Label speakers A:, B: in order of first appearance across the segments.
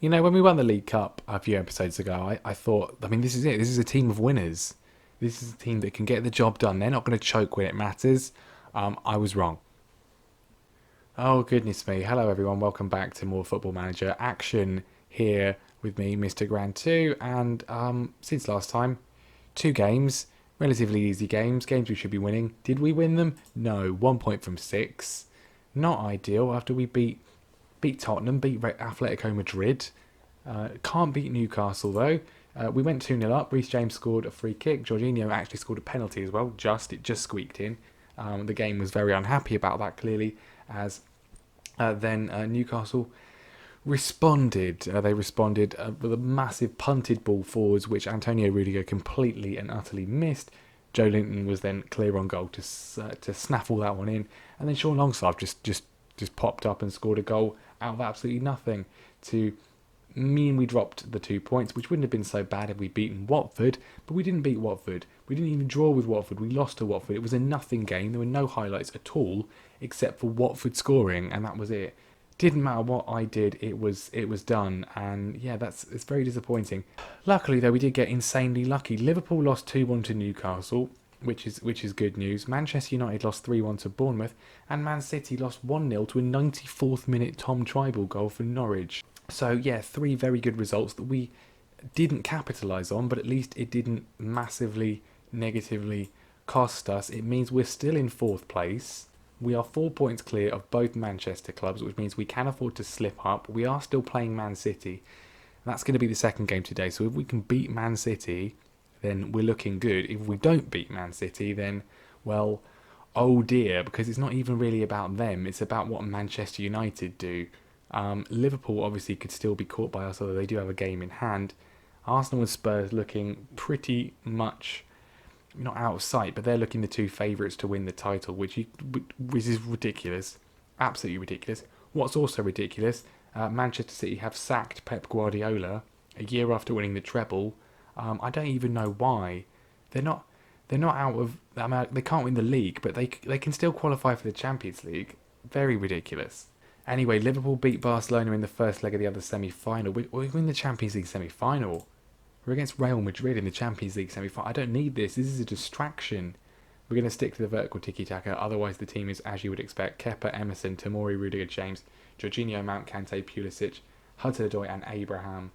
A: You know, when we won the League Cup a few episodes ago, I thought, I mean, this is it. This is a team of winners. This is a team that can get the job done. They're not going to choke when it matters. I was wrong. Oh, goodness me. Hello, everyone. Welcome back to more Football Manager action here with me, Mr. Grand 2. And since last time, two games, relatively easy games we should be winning. Did we win them? No, 1 point from six. Not ideal after we beat Tottenham, beat Atletico Madrid. Can't beat Newcastle though. We went 2-0 up. Reece James scored a free kick. Jorginho actually scored a penalty as well. It just squeaked in. The game was very unhappy about that clearly, as then Newcastle responded. They responded with a massive punted ball forwards, which Antonio Rudiger completely and utterly missed. Joe Linton was then clear on goal to snaffle that one in, and then Sean Longstaff just popped up and scored a goal out of absolutely nothing to mean we dropped the 2 points, which wouldn't have been so bad if we'd beaten Watford, but we didn't beat Watford. We didn't even draw with Watford. We lost to Watford. It was a nothing game. There were no highlights at all except for Watford scoring, and that was it. Didn't matter what I did, it was done, and yeah, it's very disappointing. Luckily though, we did get insanely lucky. Liverpool lost 2-1 to Newcastle, which is good news. Manchester United lost 3-1 to Bournemouth, and Man City lost 1-0 to a 94th minute Tom Tribal goal for Norwich. So yeah, three very good results that we didn't capitalise on, but at least it didn't massively negatively cost us. It means we're still in fourth place. We are 4 points clear of both Manchester clubs, which means we can afford to slip up. We are still playing Man City. That's going to be the second game today. So if we can beat Man City, then we're looking good. If we don't beat Man City, then, well, oh dear, because it's not even really about them. It's about what Manchester United do. Liverpool obviously could still be caught by us, although they do have a game in hand. Arsenal and Spurs looking pretty much not out of sight, but they're looking the two favourites to win the title, which is ridiculous. Absolutely ridiculous. What's also ridiculous, Manchester City have sacked Pep Guardiola a year after winning the treble. I don't even know why. They're not out of. I mean, they can't win the league, but they can still qualify for the Champions League. Very ridiculous. Anyway, Liverpool beat Barcelona in the first leg of the other semi-final. We're in the Champions League semi-final. We're against Real Madrid in the Champions League semi-final. I don't need this. This is a distraction. We're going to stick to the vertical tiki-taka. Otherwise, the team is, as you would expect, Kepa, Emerson, Tomori, Rudiger, James, Jorginho, Mount, Kante, Pulisic, Hudson-Odoi and Abraham.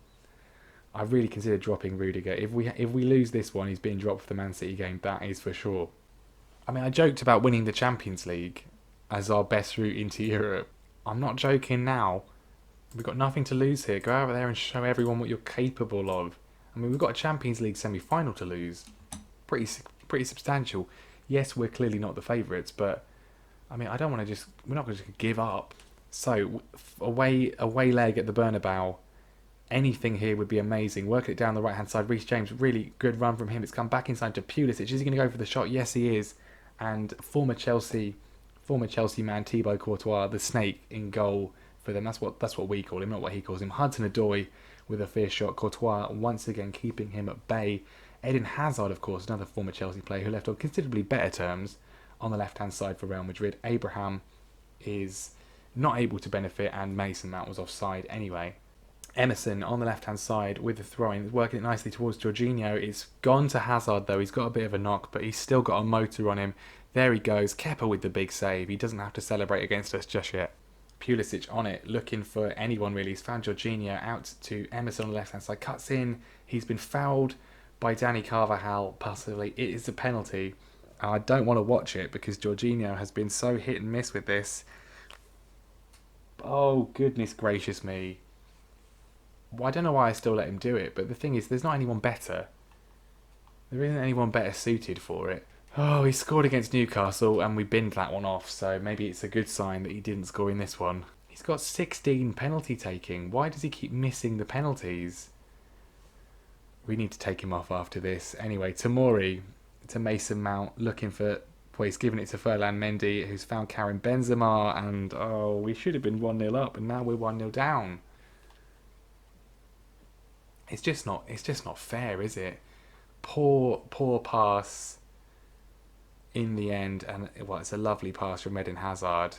A: I really consider dropping Rudiger. If we lose this one, he's being dropped for the Man City game. That is for sure. I mean, I joked about winning the Champions League as our best route into Europe. I'm not joking now. We've got nothing to lose here. Go out there and show everyone what you're capable of. I mean, we've got a Champions League semi-final to lose. Pretty substantial. Yes, we're clearly not the favourites, but I mean, we're not going to just give up. So, away leg at the Bernabeu. Anything here would be amazing. Working it down the right-hand side. Reece James, really good run from him. It's come back inside to Pulisic. Is he going to go for the shot? Yes, he is. And former Chelsea man Thibaut Courtois, the snake, in goal for them. That's what we call him, not what he calls him. Hudson-Odoi with a fierce shot. Courtois once again keeping him at bay. Eden Hazard, of course, another former Chelsea player who left on considerably better terms on the left-hand side for Real Madrid. Abraham is not able to benefit, and Mason Mount was offside anyway. Emerson on the left-hand side with the throw-in, working it nicely towards Jorginho. It's gone to Hazard, though. He's got a bit of a knock, but he's still got a motor on him. There he goes. Kepa with the big save. He doesn't have to celebrate against us just yet. Pulisic on it, looking for anyone really. He's found Jorginho out to Emerson on the left-hand side. Cuts in. He's been fouled by Danny Carvajal, possibly. It is a penalty. I don't want to watch it because Jorginho has been so hit and miss with this. Oh, goodness gracious me. Well, I don't know why I still let him do it, but the thing is, there's not anyone better. There isn't anyone better suited for it. Oh, he scored against Newcastle and we binned that one off, so maybe it's a good sign that he didn't score in this one. He's got 16 penalty taking. Why does he keep missing the penalties? We need to take him off after this. Anyway, Tomori to Mason Mount, looking for... Well, he's given it to Ferland Mendy, who's found Karim Benzema, and we should have been 1-0 up, and now we're 1-0 down. It's just not fair, is it? Poor pass in the end, and well, it's a lovely pass from Eden Hazard.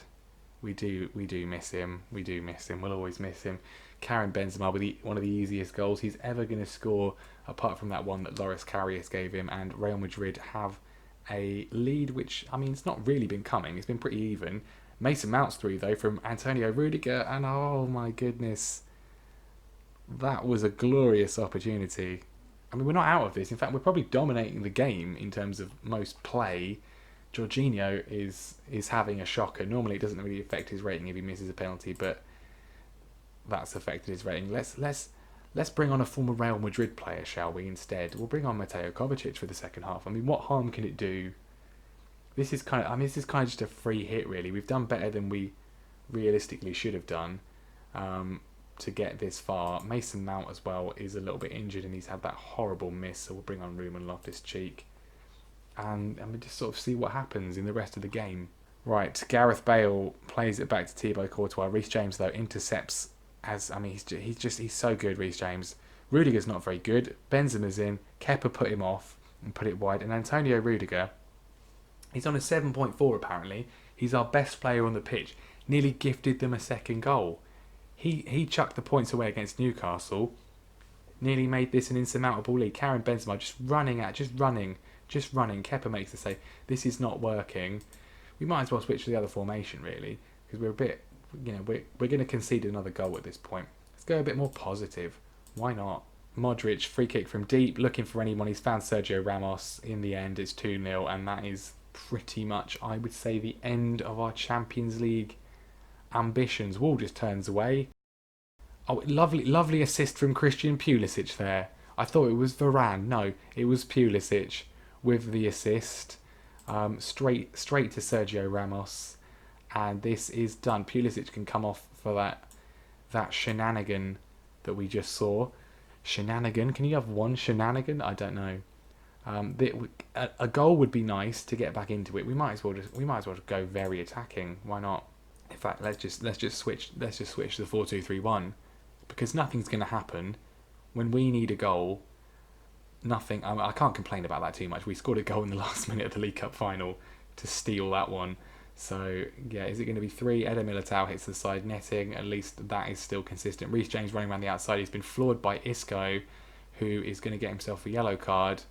A: We do miss him. We'll always miss him. Karim Benzema with one of the easiest goals he's ever going to score, apart from that one that Loris Karius gave him. And Real Madrid have a lead, which, I mean, it's not really been coming. It's been pretty even. Mason Mount's through, though, from Antonio Rudiger, and oh my goodness, that was a glorious opportunity. I mean, we're not out of this. In fact, we're probably dominating the game in terms of most play. Jorginho is having a shocker. Normally, it doesn't really affect his rating if he misses a penalty, but that's affected his rating. Let's bring on a former Real Madrid player, shall we? Instead, we'll bring on Mateo Kovacic for the second half. I mean, what harm can it do? This is kind of just a free hit, really. We've done better than we realistically should have done to get this far. Mason Mount as well is a little bit injured, and he's had that horrible miss. So we'll bring on Ruben Loftus-Cheek, and we just sort of see what happens in the rest of the game. Right, Gareth Bale plays it back to Thibaut Courtois. Reece James, though, intercepts. He's so good, Reece James. Rudiger's not very good. Benzema's in. Kepa put him off and put it wide. And Antonio Rudiger, he's on a 7.4 apparently. He's our best player on the pitch. Nearly gifted them a second goal. He chucked the points away against Newcastle. Nearly made this an insurmountable lead. Karim Benzema just running. Kepa makes the save. This is not working. We might as well switch to the other formation, really, because we're a bit... we're going to concede another goal at this point. Let's go a bit more positive. Why not? Modric, free kick from deep, looking for anyone. He's found Sergio Ramos. In the end, it's 2-0, and that is pretty much, I would say, the end of our Champions League ambitions. Wall just turns away. Oh, lovely assist from Christian Pulisic there. I thought it was Varane. No, it was Pulisic with the assist. Straight to Sergio Ramos. And this is done. Pulisic can come off for that shenanigan that we just saw. Shenanigan? Can you have one shenanigan? I don't know. A goal would be nice to get back into it. We might as well just go very attacking. Why not? In fact, let's just switch to the 4-2-3-1, because nothing's going to happen when we need a goal. Nothing. I can't complain about that too much. We scored a goal in the last minute of the League Cup final to steal that one. So, yeah, is it going to be 3? Eder Militao hits the side netting. At least that is still consistent. Reece James running around the outside. He's been floored by Isco, who is going to get himself a yellow card.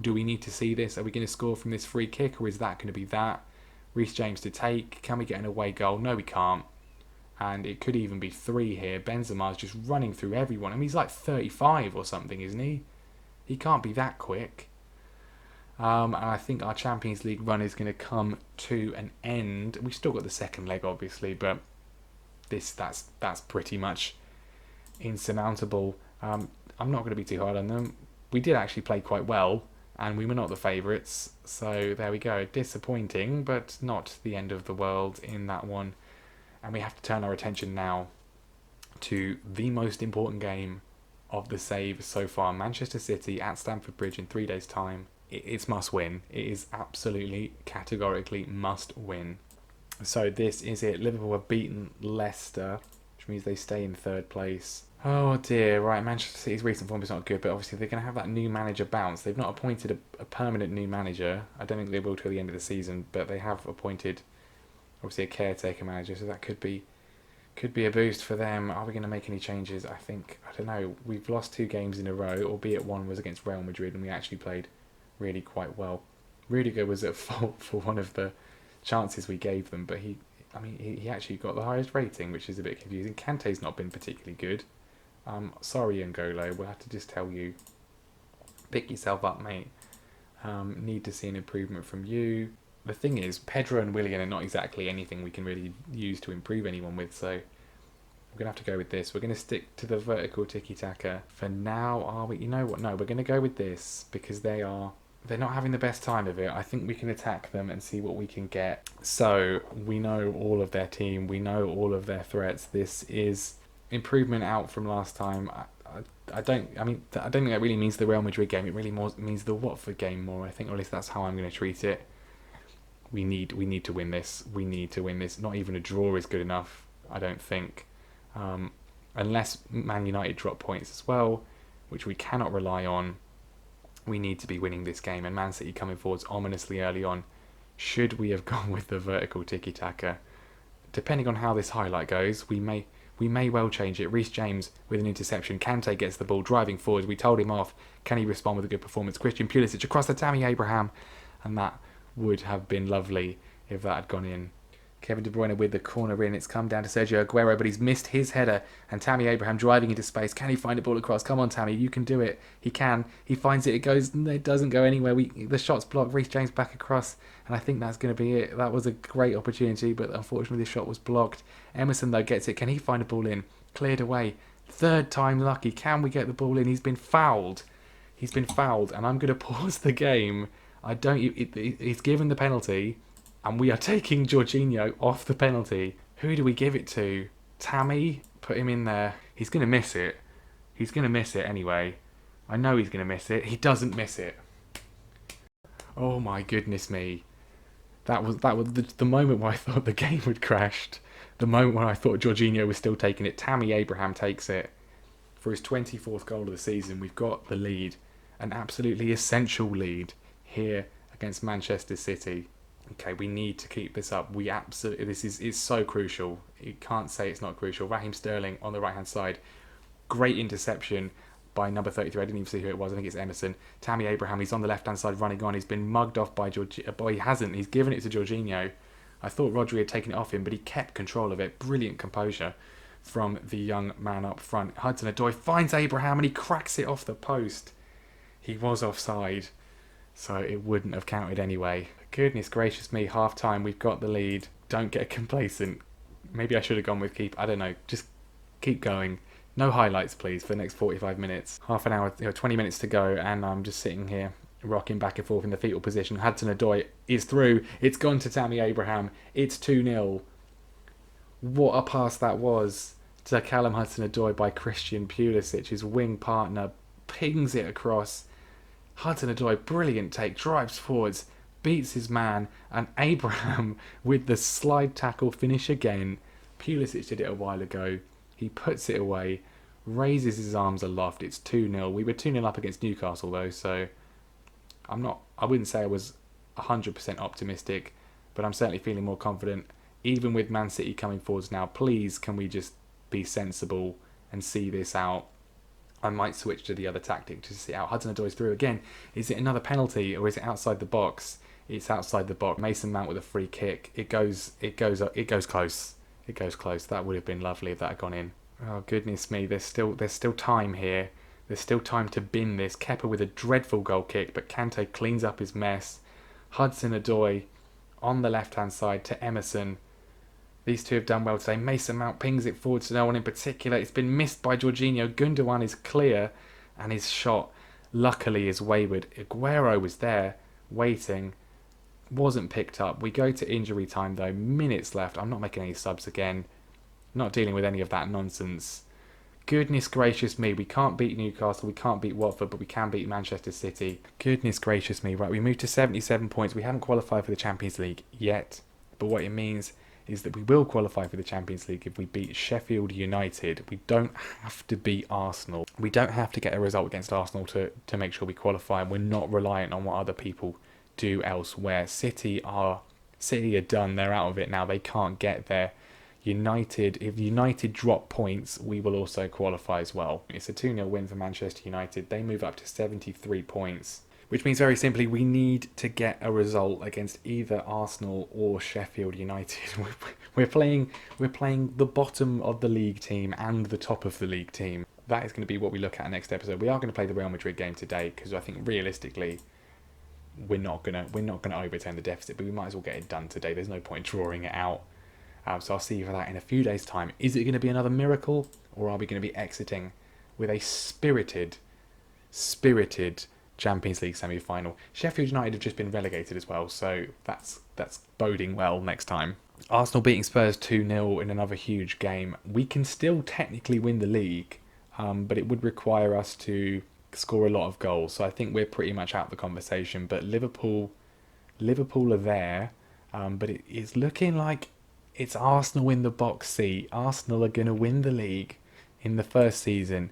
A: Do we need to see this? Are we going to score from this free kick, or is that going to be that? Reece James to take. Can we get an away goal? No, we can't. And it could even be 3 here. Benzema's just running through everyone. I mean, he's like 35 or something, isn't he? He can't be that quick. And I think our Champions League run is going to come to an end. We've still got the second leg, obviously, but that's pretty much insurmountable. I'm not going to be too hard on them. We did actually play quite well, and we were not the favourites. So there we go. Disappointing, but not the end of the world in that one. And we have to turn our attention now to the most important game of the save so far. Manchester City at Stamford Bridge in 3 days' time. It's must win. It is absolutely, categorically must win. So this is it. Liverpool have beaten Leicester, which means they stay in 3rd place. Oh dear, right, Manchester City's recent form is not good, but obviously they're going to have that new manager bounce. They've not appointed a permanent new manager. I don't think they will till the end of the season, but they have appointed, obviously, a caretaker manager, so that could be a boost for them. Are we going to make any changes? I don't know. We've lost 2 games in a row, albeit one was against Real Madrid, and we actually played really quite well. Rudiger was at fault for one of the chances we gave them, but he actually got the highest rating, which is a bit confusing. Kante's not been particularly good. Sorry, N'Golo, we'll have to just tell you, pick yourself up, mate. Need to see an improvement from you. The thing is, Pedro and Willian are not exactly anything we can really use to improve anyone with, so we're going to have to go with this. We're going to stick to the vertical tiki-taka for now, are we? You know what? No, we're going to go with this, because they're not having the best time of it. I think we can attack them and see what we can get. So we know all of their team. We know all of their threats. This is improvement out from last time. I don't think that really means the Real Madrid game. It really means the Watford game more, I think, or at least that's how I'm going to treat it. We need to win this. We need to win this. Not even a draw is good enough, I don't think. Unless Man United drop points as well, which we cannot rely on. We need to be winning this game. And Man City coming forwards ominously early on. Should we have gone with the vertical tiki-taka? Depending on how this highlight goes, we may We may well change it. Reece James with an interception. Kante gets the ball driving forwards. We told him off. Can he respond with a good performance? Christian Pulisic across to Tammy Abraham. And that would have been lovely if that had gone in. Kevin De Bruyne with the corner in. It's come down to Sergio Aguero, but he's missed his header. And Tammy Abraham driving into space. Can he find a ball across? Come on, Tammy, you can do it. He can. He finds it. It goes. It doesn't go anywhere. The shot's blocked. Reece James back across. And I think that's going to be it. That was a great opportunity, but unfortunately the shot was blocked. Emerson, though, gets it. Can he find a ball in? Cleared away. Third time lucky. Can we get the ball in? He's been fouled. He's been fouled. And I'm going to pause the game. He's given the penalty. And we are taking Jorginho off the penalty. Who do we give it to? Tammy? Put him in there. He's going to miss it. He's going to miss it anyway. I know he's going to miss it. He doesn't miss it. Oh my goodness me. That was the moment where I thought the game had crashed. The moment when I thought Jorginho was still taking it. Tammy Abraham takes it. For his 24th goal of the season, we've got the lead. An absolutely essential lead here against Manchester City. Okay, we need to keep this up. This is so crucial. You can't say it's not crucial. Raheem Sterling on the right-hand side. Great interception by number 33. I didn't even see who it was. I think it's Emerson. Tammy Abraham, he's on the left-hand side running on. He's been mugged off by Jorginho. But he hasn't. He's given it to Jorginho. I thought Rodri had taken it off him, but he kept control of it. Brilliant composure from the young man up front. Hudson-Odoi finds Abraham and he cracks it off the post. He was offside, so it wouldn't have counted anyway. Goodness gracious me, half-time, we've got the lead. Don't get complacent. Maybe I should have gone with keep. I don't know. Just keep going. No highlights, please, for the next 45 minutes. Half an hour, 20 minutes to go, and I'm just sitting here rocking back and forth in the fetal position. Hudson-Odoi is through. It's gone to Tammy Abraham. It's 2-0. What a pass that was to Callum Hudson-Odoi by Christian Pulisic. His wing partner pings it across. Hudson-Odoi, brilliant take, drives forwards, beats his man, and Abraham with the slide tackle finish again. Pulisic did it a while ago. He puts it away, raises his arms aloft. It's 2-0. We were 2-0 up against Newcastle though, so I wouldn't say I was 100% optimistic, but I'm certainly feeling more confident. Even with Man City coming forwards now, please can we just be sensible and see this out? I might switch to the other tactic to see out. Hudson-Odoi's through again. Is it another penalty or is it outside the box? It's outside the box. Mason Mount with a free kick. It goes close. It goes close. That would have been lovely if that had gone in. Oh goodness me, there's still time here. There's still time to bin this. Kepa with a dreadful goal kick, but Kante cleans up his mess. Hudson-Odoi on the left-hand side to Emerson. These two have done well today. Mason Mount pings it forward to no one in particular. It's been missed by Jorginho. Gundogan is clear, and his shot, luckily, is wayward. Aguero was there, waiting, wasn't picked up. We go to injury time, though. Minutes left. I'm not making any subs again. Not dealing with any of that nonsense. Goodness gracious me. We can't beat Newcastle. We can't beat Watford, but we can beat Manchester City. Goodness gracious me. Right, we moved to 77 points. We haven't qualified for the Champions League yet, but what it means is that we will qualify for the Champions League if we beat Sheffield United. We don't have to beat Arsenal. We don't have to get a result against Arsenal to make sure we qualify. We're not reliant on what other people do elsewhere. City are done. They're out of it now. They can't get there. If United drop points, we will also qualify as well. It's a 2-0 win for Manchester United. They move up to 73 points. Which means very simply we need to get a result against either Arsenal or Sheffield United. We're playing the bottom of the league team and the top of the league team. That is going to be what we look at next episode. We are going to play the Real Madrid game today because I think realistically we're not going to overturn the deficit, but we might as well get it done today. There's no point drawing it out. So I'll see you for that in a few days' time. Is it going to be another miracle, or are we going to be exiting with a spirited Champions League semi-final? Sheffield United have just been relegated as well, so that's boding well next time. Arsenal beating Spurs 2-0 in another huge game. We can still technically win the league, but it would require us to score a lot of goals. So I think we're pretty much out of the conversation. But Liverpool are there, but it is looking like it's Arsenal in the box seat. Arsenal are going to win the league in the first season.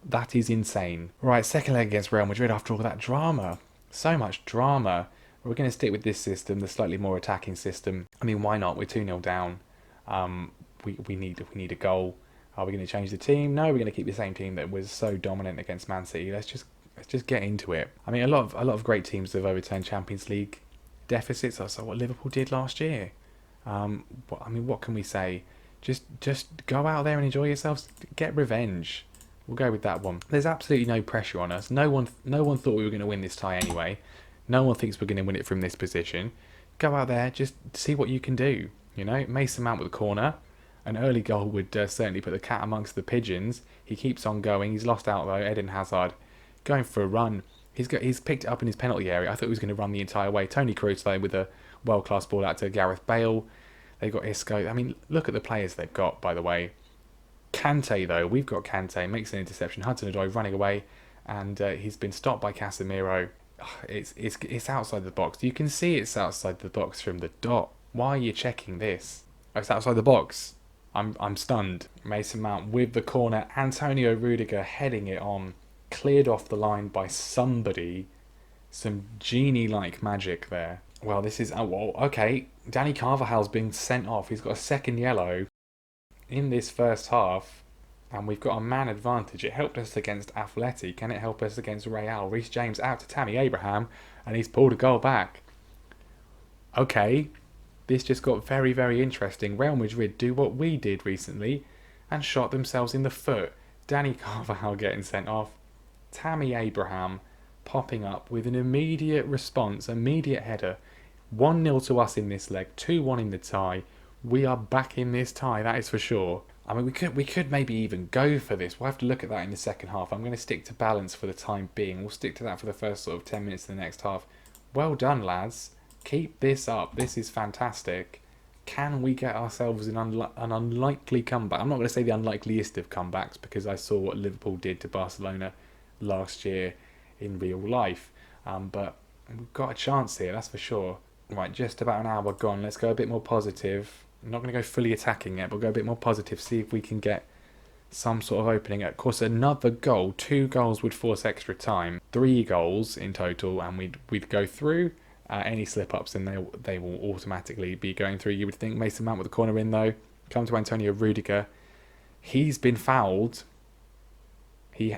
A: That is insane. Right, second leg against Real Madrid after all that drama. So much drama. We're going to stick with this system, the slightly more attacking system. I mean, why not? We're 2-0 down. We need a goal. Are we going to change the team? No, we're going to keep the same team that was so dominant against Man City. Let's just get into it. I mean, a lot of great teams have overturned Champions League deficits. That's what Liverpool did last year. What can we say? Just go out there and enjoy yourselves. Get revenge. We'll go with that one. There's absolutely no pressure on us. No one thought we were going to win this tie anyway. No one thinks we're going to win it from this position. Go out there, just see what you can do. Mason Mount with the corner. An early goal would certainly put the cat amongst the pigeons. He keeps on going. He's lost out though. Eden Hazard going for a run. He's picked it up in his penalty area. I thought he was going to run the entire way. Tony Kroos though with a world-class ball out to Gareth Bale. They've got Isco. I mean, look at the players they've got, by the way. Kante, though, we've got Kante, makes an interception. Hudson-Odoi running away, and he's been stopped by Casemiro. It's outside the box. You can see it's outside the box from the dot. Why are you checking this? Oh, it's outside the box. I'm stunned. Mason Mount with the corner. Antonio Rudiger heading it on. Cleared off the line by somebody. Some genie-like magic there. Well, this is... Oh, well, okay. Danny Carvajal's been sent off. He's got a second yellow in this first half. And we've got a man advantage. It helped us against Atleti. Can it help us against Real? Reece James out to Tammy Abraham. And he's pulled a goal back. Okay. This just got very, very interesting. Real Madrid do what we did recently. And shot themselves in the foot. Danny Carvajal getting sent off. Tammy Abraham popping up with an immediate response. Immediate header. 1-0 to us in this leg. 2-1 in the tie. We are back in this tie, that is for sure. I mean, we could maybe even go for this. We'll have to look at that in the second half. I'm going to stick to balance for the time being. We'll stick to that for the first sort of 10 minutes of the next half. Well done, lads. Keep this up. This is fantastic. Can we get ourselves an unlikely comeback? I'm not going to say the unlikeliest of comebacks because I saw what Liverpool did to Barcelona last year in real life. But we've got a chance here, that's for sure. Right, just about an hour gone. Let's go a bit more positive. I'm not going to go fully attacking it, but go a bit more positive. See if we can get some sort of opening. Of course, another goal. 2 goals would force extra time. 3 goals in total, and we'd go through. Any slip-ups, and they will automatically be going through. You would think Mason Mount with the corner in, though. Come to Antonio Rudiger. He's been fouled.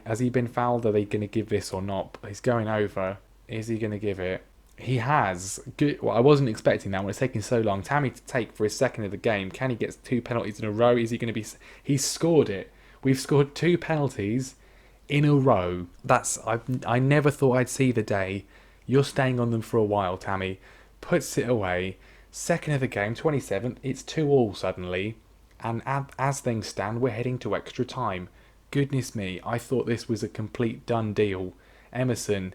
A: Has he been fouled? Are they going to give this or not? He's going over. Is he going to give it? He has. Good. Well, I wasn't expecting that when it's taking so long. Tammy to take for his second of the game. Can he get 2 penalties in a row? Is he going to be... He's scored it. We've scored 2 penalties in a row. I never thought I'd see the day. You're staying on them for a while, Tammy. Puts it away. Second of the game, 27th. It's 2-2 suddenly. And as things stand, we're heading to extra time. Goodness me, I thought this was a complete done deal. Emerson...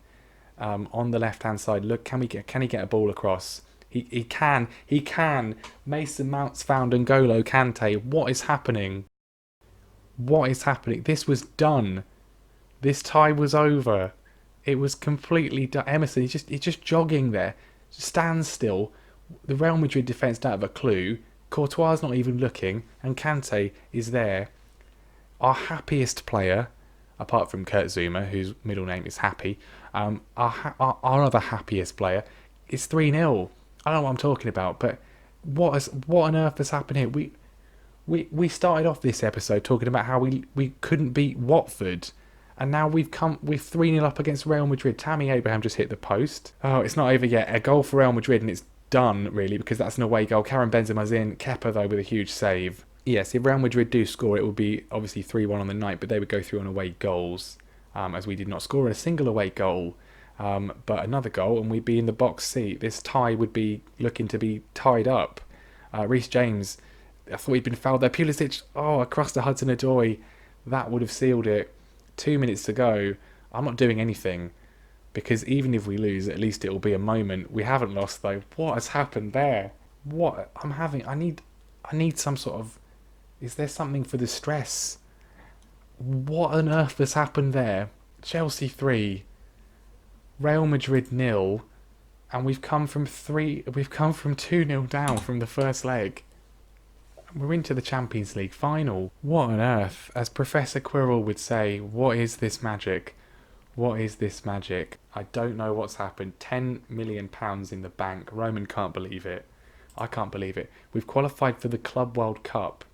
A: on the left-hand side, look, can he get a ball across? He can. Mason Mount's found N'Golo Kante. What is happening? This was done. This tie was over. It was completely done. Emerson, he's just jogging there. Just stands still. The Real Madrid defence don't have a clue. Courtois not even looking, and Kante is there. Our happiest player, apart from Kurt Zouma, whose middle name is Happy, our other happiest player is 3-0. I don't know what I'm talking about, but what on earth has happened here? We started off this episode talking about how we couldn't beat Watford, and now we're 3-0 up against Real Madrid. Tammy Abraham just hit the post. Oh, it's not over yet. A goal for Real Madrid, and it's done, really, because that's an away goal. Karim Benzema's in. Kepa, though, with a huge save. Yes, if Real Madrid do score, it would be obviously 3-1 on the night, but they would go through on away goals, as we did not score a single away goal. But another goal, and we'd be in the box seat. This tie would be looking to be tied up. Reece James, I thought he'd been fouled there. Pulisic, across to Hudson-Odoi. That would have sealed it. 2 minutes to go. I'm not doing anything, because even if we lose, at least it will be a moment. We haven't lost, though. What has happened there? I need some sort of... Is there something for the stress? What on earth has happened there? Chelsea 3, Real Madrid 0, and we've come from 2-0 down from the first leg. We're into the Champions League final. What on earth? As Professor Quirrell would say, what is this magic? What is this magic? I don't know what's happened. £10 million in the bank. Roman can't believe it. I can't believe it. We've qualified for the Club World Cup.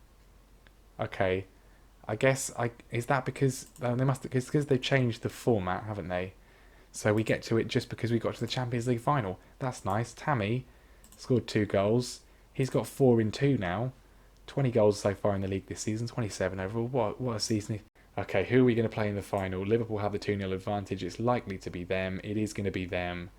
A: Okay. I guess is that because they must it's because they've changed the format, haven't they? So we get to it just because we got to the Champions League final. That's nice. Tammy scored 2 goals. He's got 4 in 2 now. 20 goals so far in the league this season. 27 overall. What a season! Okay, who are we going to play in the final? Liverpool have the 2-0 advantage. It's likely to be them. It is going to be them.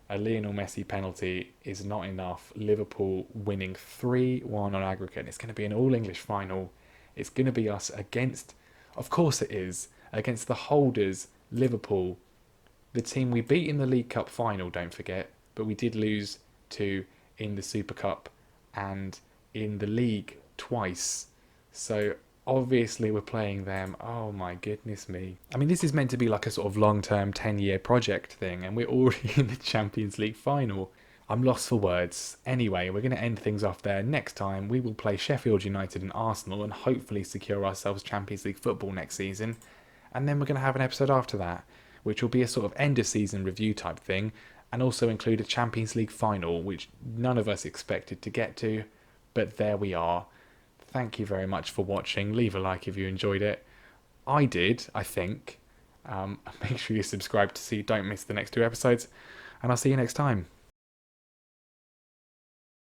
A: A Lionel Messi penalty is not enough. Liverpool winning 3-1 on aggregate. It's going to be an all-English final. It's going to be us against, of course it is, against the holders, Liverpool. The team we beat in the League Cup final, don't forget, but we did lose to in the Super Cup and in the league twice. So obviously we're playing them. Oh my goodness me. I mean, this is meant to be like a sort of long-term 10-year project thing, and we're already in the Champions League final. I'm lost for words. Anyway, we're going to end things off there. Next time, we will play Sheffield United and Arsenal and hopefully secure ourselves Champions League football next season. And then we're going to have an episode after that, which will be a sort of end-of-season review type thing, and also include a Champions League final, which none of us expected to get to, but there we are. Thank you very much for watching. Leave a like if you enjoyed it. I did, I think. Make sure you subscribe to don't miss the next 2 episodes, and I'll see you next time.